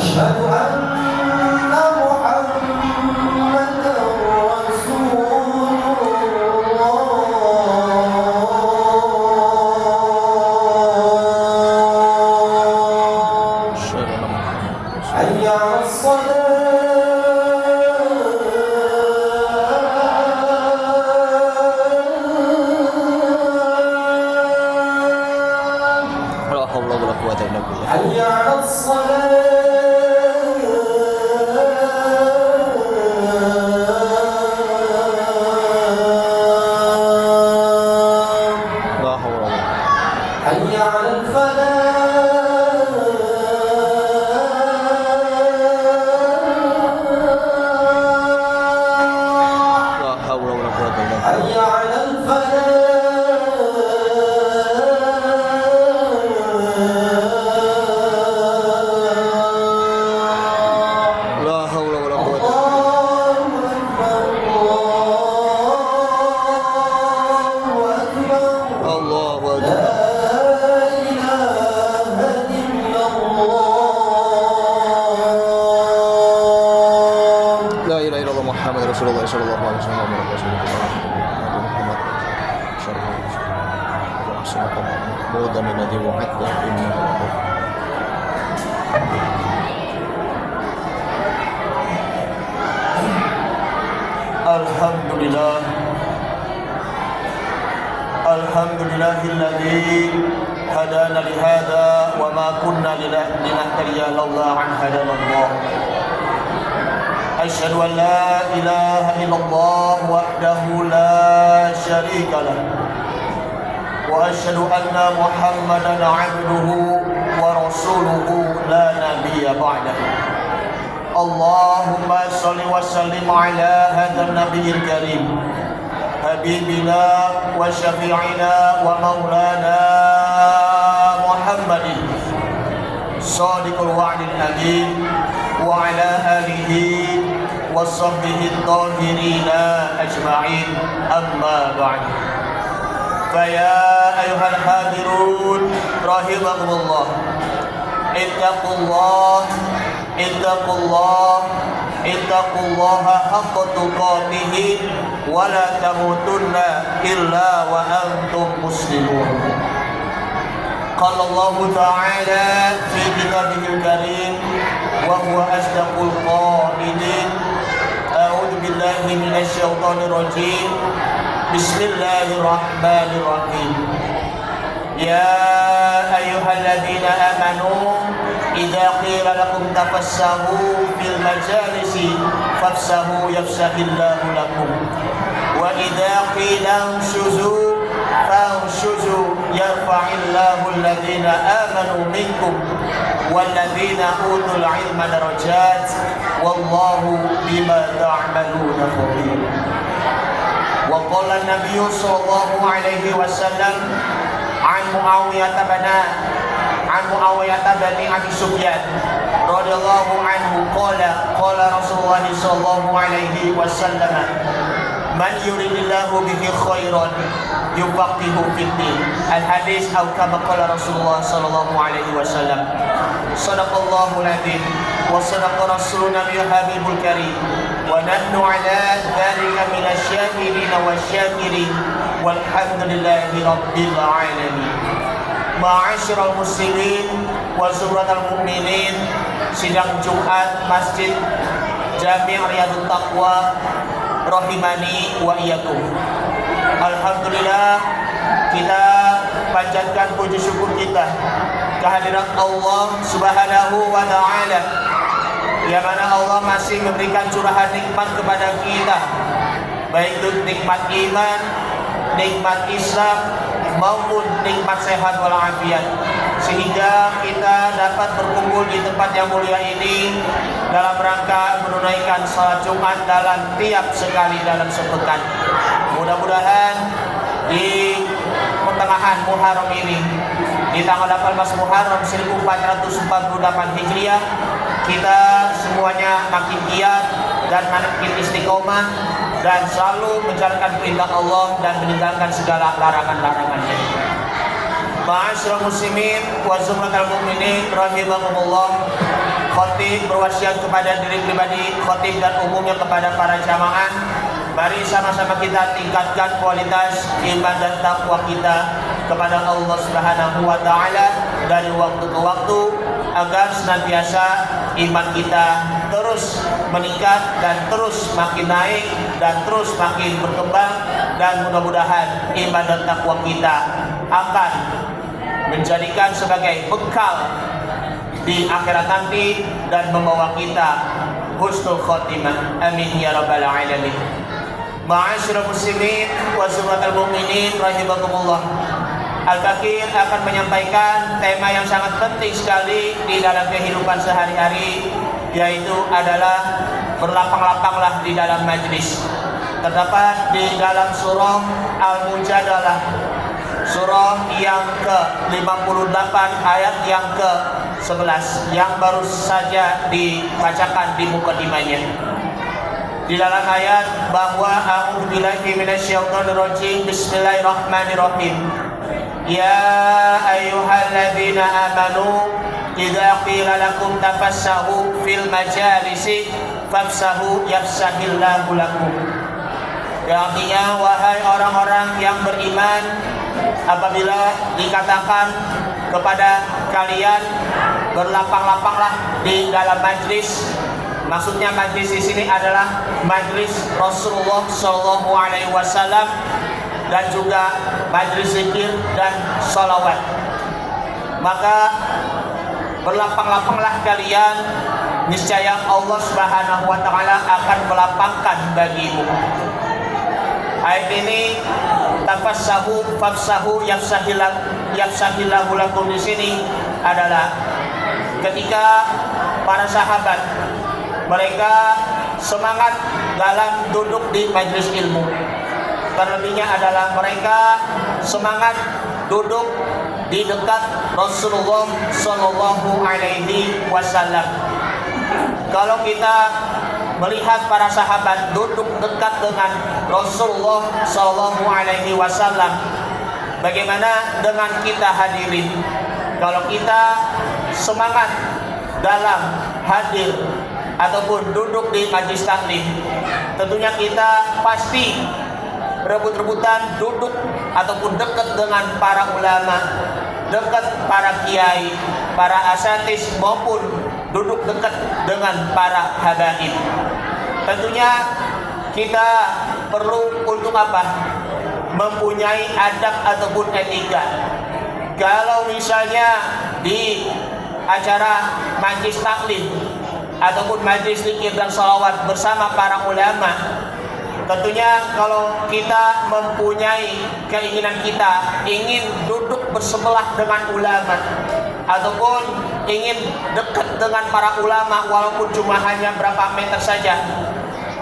أشهد أن محمدا رسول الله. حي على حي على الصلاة. لا حول ولا قوة. حي على الفلاح. لا حول ولا قوة إلا بالله. حي على الفلاح. محمد رسول الله صلى الله عليه وسلم مودا الذي وعدته إنه الحمد لله الذي هدانا لهذا وما كنا لنهتدي لولا أن هدانا الله. أشهد أن لا إله إلا الله وحده لا شريك له وأشهد أن محمدا عبده ورسوله لا نبي بعده. اللهم صل وسلم على هذا النبي الكريم حبيبنا وشفيعنا ومولانا محمد صادق الوعد الأمين وعلى آله وصحبه الطاهرين أجمعين. أما بعد، فيا أيها الحاضرون رحمكم الله، اتقوا الله حق تقاته ولا تموتن إلا وأنتم مسلمون. قال الله تعالى في كتابه الكريم وهو أصدق القائلين: أعوذ بالله من الشيطان الرجيم، بسم الله الرحمن الرحيم. يا أيها الذين آمنوا إذا قيل لكم تفسحوا في المجالس فافسحوا يفسح الله لكم وإذا قيل انشزوا فانشزوا يرفع الله الذين آمنوا منكم والذين أوتوا العلم درجات والله بما تعملون خبير. وقال النبي صلى الله عليه وسلم عن معاوية بن أبي سفيان رضي الله عنه قال رسول الله صلى الله عليه وسلم: من يريد الله به خيرا يفقهه في الدين. الحديث أو كما قال رسول الله صلى الله عليه وسلم. صدق الله العظيم وصدق رسولنا الحبيب الكريم ونحن على ذلك من الشاهدين والشاكرين والحمد لله رب العالمين. Ma'asyiral muslimin wa zumratal mu'minin, sidang Jumat Masjid Jami' Riyadut Taqwa rahimani wa iyyakum. Alhamdulillah, kita panjatkan puji syukur kita kehadirat Allah Subhanahu wa taala, yang mana Allah masih memberikan curahan nikmat kepada kita, baik itu nikmat iman, nikmat Islam maupun nikmat sehat walafiat, sehingga kita dapat berkumpul di tempat yang mulia ini dalam rangka menunaikan salat Jumat dalam tiap sekali dalam sepekan. Mudah-mudahan di pertengahan Muharram ini, di tanggal 18 Muharram 1448 Hijriah, kita semuanya makin giat dan makin istiqomah dan selalu menjalankan perintah Allah dan meninggalkan segala larangan-larangannya. Ma'asyiral muslimin wa zumratal mu'minin rahimakumullah. Khatib berwasiat kepada diri pribadi, khatib dan umumnya kepada para jamaah. Mari sama-sama kita tingkatkan kualitas iman dan takwa kita kepada Allah Subhanahu wa taala dari waktu ke waktu agar senantiasa iman kita terus meningkat dan terus makin naik dan terus makin berkembang, dan mudah-mudahan iman dan takwa kita akan menjadikan sebagai bekal di akhirat nanti dan membawa kita husnul khotimah. Amin ya rabbal alamin. Ma'asyiral muslimin wa zumratal mu'minin rahimakumullah. Al-Fakir akan menyampaikan tema yang sangat penting sekali di dalam kehidupan sehari-hari, yaitu adalah berlapang-lapanglah di dalam majlis. Terdapat di dalam surah Al-Mujadalah, surah yang ke-58 ayat yang ke-11 yang baru saja dibacakan di mukadimahnya. Di dalam ayat bahwa a'udzubillahi minasyaitonirrajim, bismillahirrahmanirrahim. Ya ayyuhalladzina amanu idza qila lakum tafassahu fil majalisi fafsahu yafsahillahu lakum. Yang artinya, wahai orang-orang yang beriman, apabila dikatakan kepada kalian berlapang-lapanglah di dalam majlis, maksudnya majlis di sini adalah majlis Rasulullah Shallallahu Alaihi Wasallam dan juga majlis zikir dan sholawat. Maka berlapang-lapanglah kalian, niscaya Allah Subhanahu Wa Taala akan melapangkan bagimu. Ayat ini tafassahu fafsahu yafsahillahu lakum di sini adalah ketika para sahabat mereka semangat dalam duduk di majelis ilmu. Terlebihnya adalah mereka semangat duduk di dekat Rasulullah Sallallahu Alaihi Wasallam. Kalau kita melihat para sahabat duduk dekat dengan Rasulullah Sallallahu Alaihi Wasallam, bagaimana dengan kita hadirin? Kalau kita semangat dalam hadir ataupun duduk di majlis taklim, tentunya kita pasti rebut-rebutan duduk ataupun dekat dengan para ulama, dekat para kiai, para asatis, maupun duduk dekat dengan para habaib. Tentunya kita perlu untuk apa? Mempunyai adab ataupun etika. Kalau misalnya di acara majlis taklim ataupun majlis zikir dan sholawat bersama para ulama, tentunya kalau kita mempunyai keinginan kita ingin duduk bersebelah dengan ulama ataupun ingin dekat dengan para ulama walaupun cuma hanya berapa meter saja,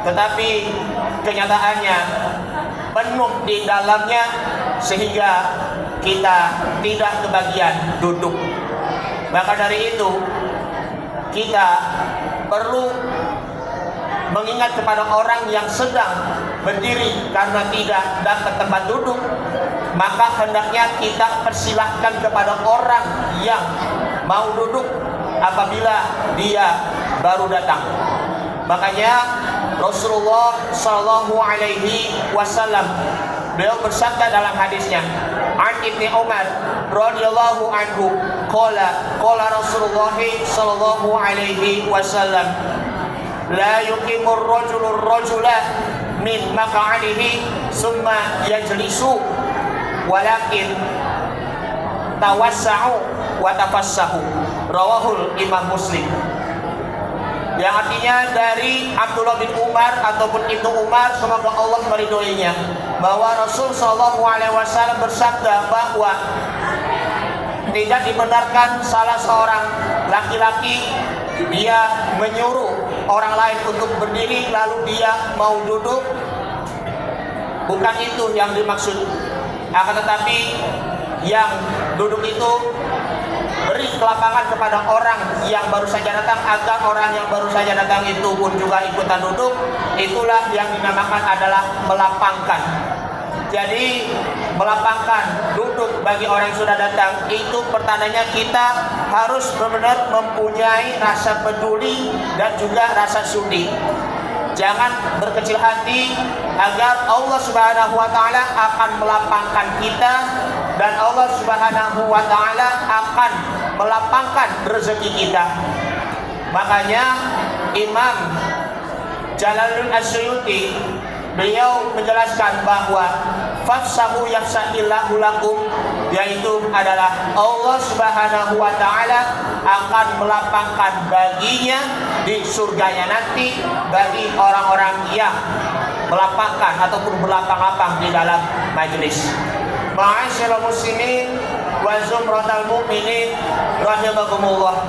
tetapi kenyataannya penuh di dalamnya sehingga kita tidak kebagian duduk. Maka dari itu kita perlu mengingat kepada orang yang sedang berdiri karena tidak dapat tempat duduk, maka hendaknya kita persilahkan kepada orang yang mau duduk apabila dia baru datang. Makanya Rasulullah Shallallahu Alaihi Wasallam beliau bersabda dalam hadisnya, An Ibni Umar radhiyallahu anhu qala Rasulullah Shallallahu Alaihi Wasallam, la yuqimur rajula min maq'adihi summa yajlisu walakin tawassa'u wa tafassahu. Rawahul Imam Muslim. Yang artinya dari Abdullah bin Umar ataupun Ibnu Umar, semoga Allah meridhoinya, bahwa Rasul Shallallahu Alaihi Wasallam bersabda bahwa tidak dibenarkan salah seorang laki-laki dia menyuruh orang lain untuk berdiri lalu dia mau duduk. Bukan itu yang dimaksud. Akan tetapi yang duduk itu beri kelapangan kepada orang yang baru saja datang agar orang yang baru saja datang itu pun juga ikutan duduk. Itulah yang dinamakan adalah melapangkan. Jadi melapangkan duduk bagi orang yang sudah datang, itu pertandanya kita harus benar-benar mempunyai rasa peduli dan juga rasa sudi. Jangan berkecil hati, agar Allah Subhanahu wa taala akan melapangkan kita dan Allah Subhanahu wa taala akan melapangkan rezeki kita. Makanya Imam Jalaluddin As-Suyuti beliau menjelaskan bahwa fafsahu yafsahillahu lakum, yaitu adalah Allah Subhanahu wa taala akan melapangkan baginya di surganya nanti bagi orang-orang yang melapangkan ataupun berlapang-lapang di dalam majelis. Ma'asyiral muslimin wa zumratal mu'minin rahimakumullah.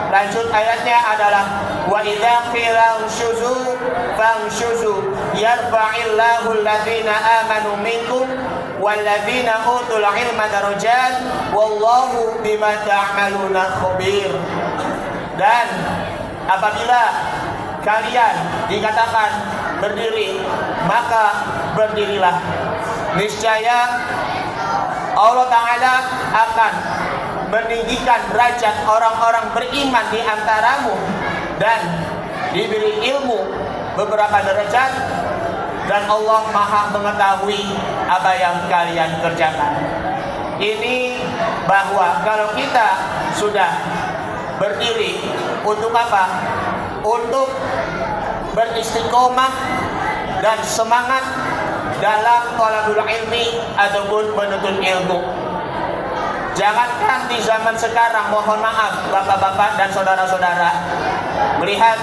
Lanjut ayatnya adalah wa idza qila unshuzu fanshuzu yarfa'illahu alladhina amanu minkum walladzina utul ilma darajat wallahu bima ta'maluna khabir. Dan apabila kalian dikatakan berdiri, maka berdirilah. Niscaya Allah Ta'ala akan meninggikan derajat orang-orang beriman di antaramu dan diberi ilmu beberapa derajat, dan Allah Maha mengetahui apa yang kalian kerjakan. Ini bahwa kalau kita sudah berdiri untuk apa? Untuk beristiqomah dan semangat dalam thalabul ilmi ataupun menuntut ilmu. Jangankan di zaman sekarang, mohon maaf bapak-bapak dan saudara-saudara, melihat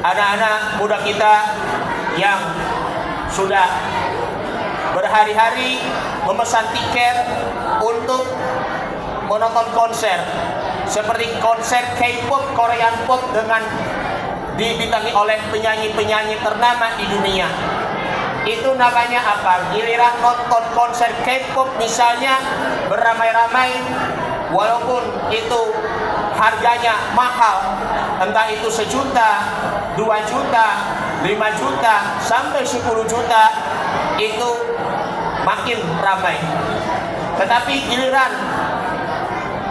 anak-anak muda kita yang sudah berhari-hari memesan tiket untuk menonton konser seperti konser K-pop, Korean pop dengan dibintangi oleh penyanyi-penyanyi ternama di dunia. Itu namanya apa? Giliran nonton konser K-pop misalnya beramai-ramai, walaupun itu harganya mahal, entah itu 1 juta, 2 juta, 5 juta, sampai 10 juta, itu makin ramai. Tetapi giliran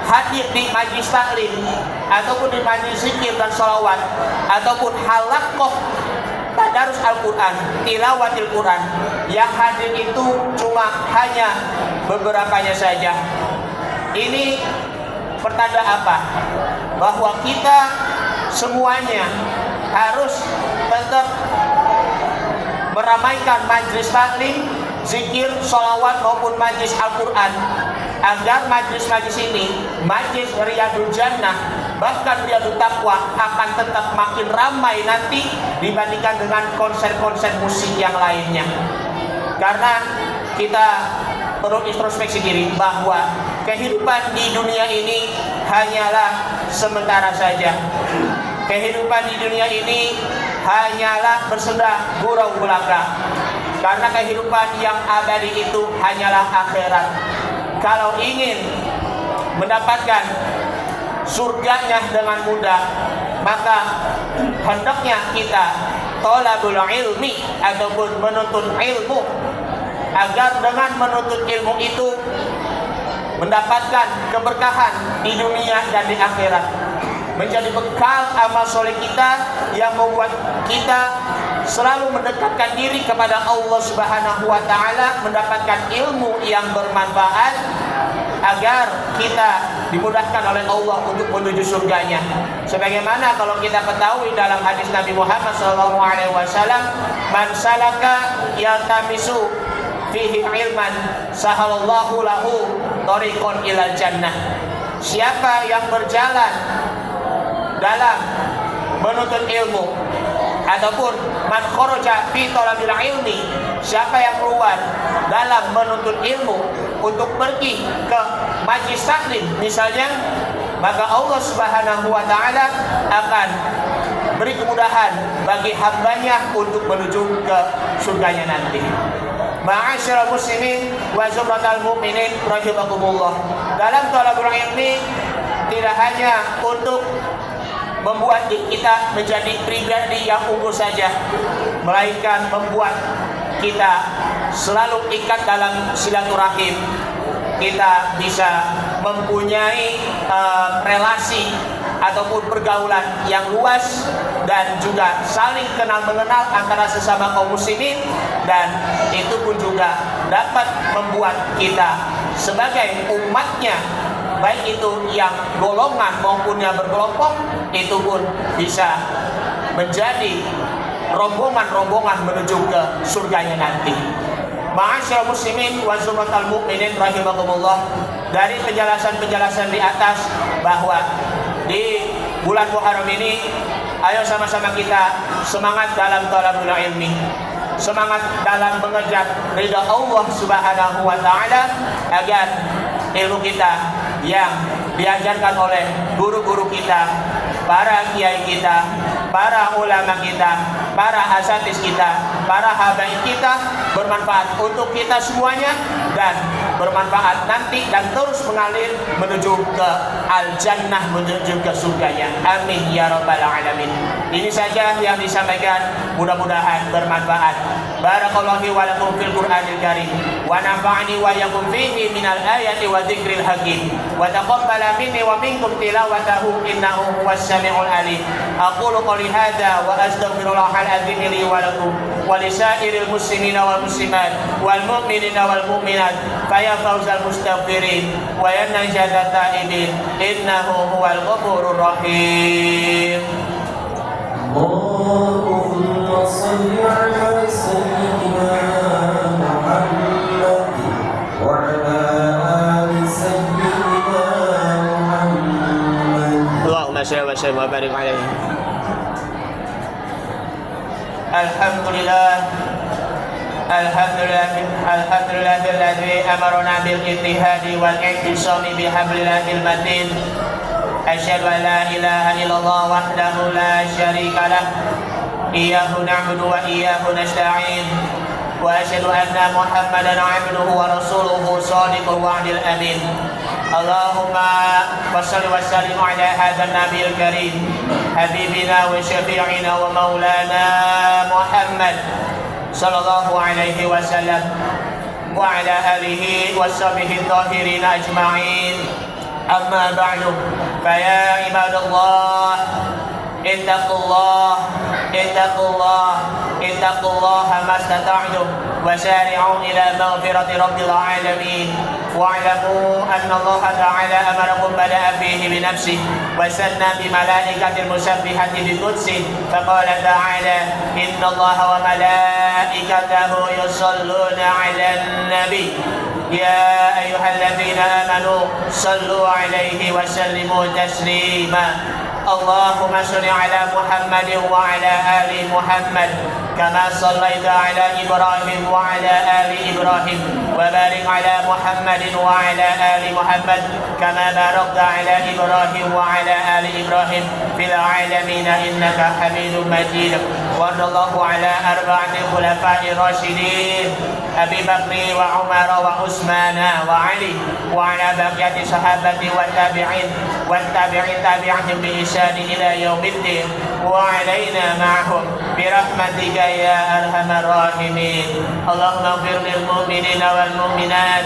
hadir di majlis taklim ataupun di majlis zikir dan sholawat ataupun halaqah tadarus Al-Quran, tilawatil Quran, yang hadir itu cuma hanya beberapanya saja. Ini pertanda apa? Bahwa kita semuanya harus tetap meramaikan majlis taklim, zikir, sholawat maupun majlis Al-Quran, agar majlis-majlis ini, majlis Riyadul Jannah, bahkan Riyadul Taqwa, akan tetap makin ramai nanti dibandingkan dengan konser-konser musik yang lainnya. Karena kita perlu introspeksi diri bahwa kehidupan di dunia ini hanyalah sementara saja. Kehidupan di dunia ini hanyalah bersenda gurau belaka. Karena kehidupan yang abadi itu hanyalah akhirat. Kalau ingin mendapatkan surganya dengan mudah, maka hendaknya kita thalabul ilmi ataupun menuntut ilmu, agar dengan menuntut ilmu itu mendapatkan keberkahan di dunia dan di akhirat, menjadi bekal amal soleh kita yang membuat kita selalu mendekatkan diri kepada Allah Subhanahu wa taala, mendapatkan ilmu yang bermanfaat agar kita dimudahkan oleh Allah untuk menuju surganya. Sebagaimana kalau kita ketahui dalam hadis Nabi Muhammad SAW, man salaka yaltamisu fihi ilman sahalallahu lahu thariqan ilal jannah. Siapa yang berjalan dalam menuntut ilmu, ataupun man kharaja fi talabil ilmi, siapa yang keluar dalam menuntut ilmu untuk pergi ke majlis taklim misalnya, maka Allah Subhanahu wa taala akan beri kemudahan bagi hambanya untuk menuju ke surganya nanti. Ma'asyiral muslimin wa zumratal mu'minin rahimakumullah. Dalam thalabul ilmi tidak hanya untuk membuat kita menjadi pribadi yang unggul saja, melainkan membuat kita selalu ikat dalam silaturahim. kita bisa mempunyai relasi ataupun pergaulan yang luas dan juga saling kenal mengenal antara sesama kaum muslimin, dan itu pun juga dapat membuat kita sebagai umatnya, baik itu yang golongan maupun yang berkelompok, itu pun bisa menjadi rombongan-rombongan menuju ke surganya nanti. Ma'asyiral muslimin wa zumratal mu'minin rahimakumullah, dari penjelasan-penjelasan di atas bahwa di bulan Muharram ini, ayo sama-sama kita semangat dalam talabul ilmi, semangat dalam mengejar ridha Allah Subhanahu wa taala, agar ilmu kita yang diajarkan oleh guru-guru kita, para kiai kita, para ulama kita, para asatiz kita, para habaib kita, bermanfaat untuk kita semuanya dan bermanfaat nanti dan terus mengalir menuju ke al-jannah, menuju ke surganya. Amin ya rabbal alamin. Ini saja yang disampaikan, mudah-mudahan bermanfaat. Barakallahu wa lakum fil Qur'anil Karim wa nafa'ani wa yakum fihi minal ayati wa dzikril hakim wa taqabbala minni wa minkum tilawatahu innahu huwas samiul alim. Aqulu qouli hadza wa astaghfirullahal azim li wa lakum wa lisairil muslimina wal muslimat wal mu'minina wal mu'minat faya fawzal mustaghfirin wa yanjadat taibin innahu huwal ghafurur rahim. Allahumma salli ala sayyidina Muhammad wa ala ali sayyidina Muhammad. Allahumma shalli wa sallim wa barik alaihi. Alhamdulillah, alladzi amarna bil ittihadi wal i'tisami bihablillahil matin. Asyhadu an la ilaha illallah wahdahu la syarika lah, iyyahu na'budu wa iyyahu nasta'in, wa asyhadu anna Muhammadan 'abduhu wa rasuluhu shadiqul wa'dil amin. Allahumma shalli wa sallim ala hadzal nabiyil karim habibina wa syafi'ina wa maulana Muhammad sallallahu alaihi wasallam wa ala alihi wa sahbihi tahirin ajma'in. Amma ba'du, faya ibadallah, ittaqullaha mastata'tum wa sari'u ila maghfirati rabbil alamin. Wa'lamu anna Allah ta'ala amarakum bada'a fihi bi nafsihi wa sanna bi malaikatil musabbihati bi qudsi, faqala ta'ala inna Allaha wa malaikatahu yusalluna 'alan nabi ya ayyuhalladzina amanu sallu 'alaihi wa sallimu taslima. Allahumma shalli ala Muhammadin wa ala ali Muhammad kama sallaita ala Ibrahim wa ala ali Ibrahim wa barik ala Muhammadin wa ala ali Muhammad kama barakta ala Ibrahim wa ala ali Ibrahim fil alamin innaka Hamidum Majid. Wa radallahu ala arba'ati khulafa'ir rasyidin Abi Bakri wa Umar wa Utsman wa Ali wa ala baqiyati sahabati wa tabi'in wa tabi'in tabi'ahum bi ihsan ila yaumiddin wa alaina ma'hum bi rahmatika ya arhamar rahimin. Allahumma ighfir lil mu'minina wal mu'minat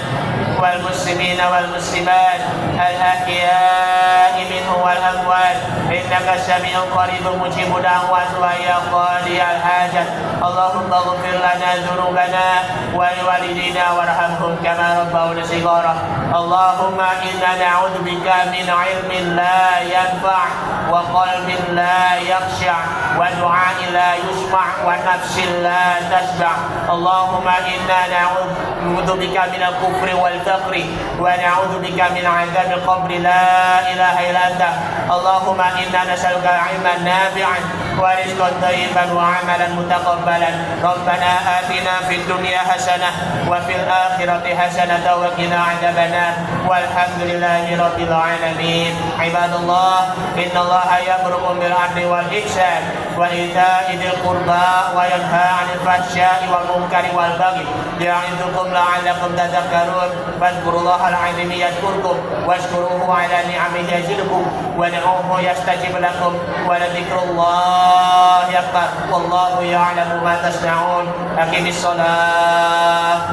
wal muslimina wal muslimat al ahya'i minhum wal amwat innaka sami'un qaribun mujibud da'wat wa ya qadiyal hajat. Allahumma ighfir lana dhunubana wa liwalidina warhamhum kama rabbawna shighara. Allahumma inna na'udzubika min 'ilmin la yanfa' wa qalbin la yakhsha' wa du'a'in la yusma' wa nafsin la tashba'. Allahumma inna na'udzubika min al-kufri wal faqri wa na'udzubika min 'adzabil qabri la ilaha illa anta. Allahumma inna nas'aluka 'ilman nafi'an wa rizqan thayyiban wa 'amalan mutaqabbalan. Rabbana atina fid dunya hasanah wa fil akhirati hasanah wa qina 'adzabannar. Walhamdulillahi rabbil alamin. Ibadallah, innallaha ya'murukum bil 'adli wal ihsan wa ita'i dzil qurba wa yanha 'anil fahsya'i wal munkari wal baghi ya'idzukum la'allakum tadhakkarun. Fadhkurullahal 'azim yadhkurkum washkuruhu 'ala ni'amihi yazidkum wad'uuhu yastajib lakum wa ladhikrullahi akbar wallahu ya'lamu ma tasna'un. Aqimis shalah.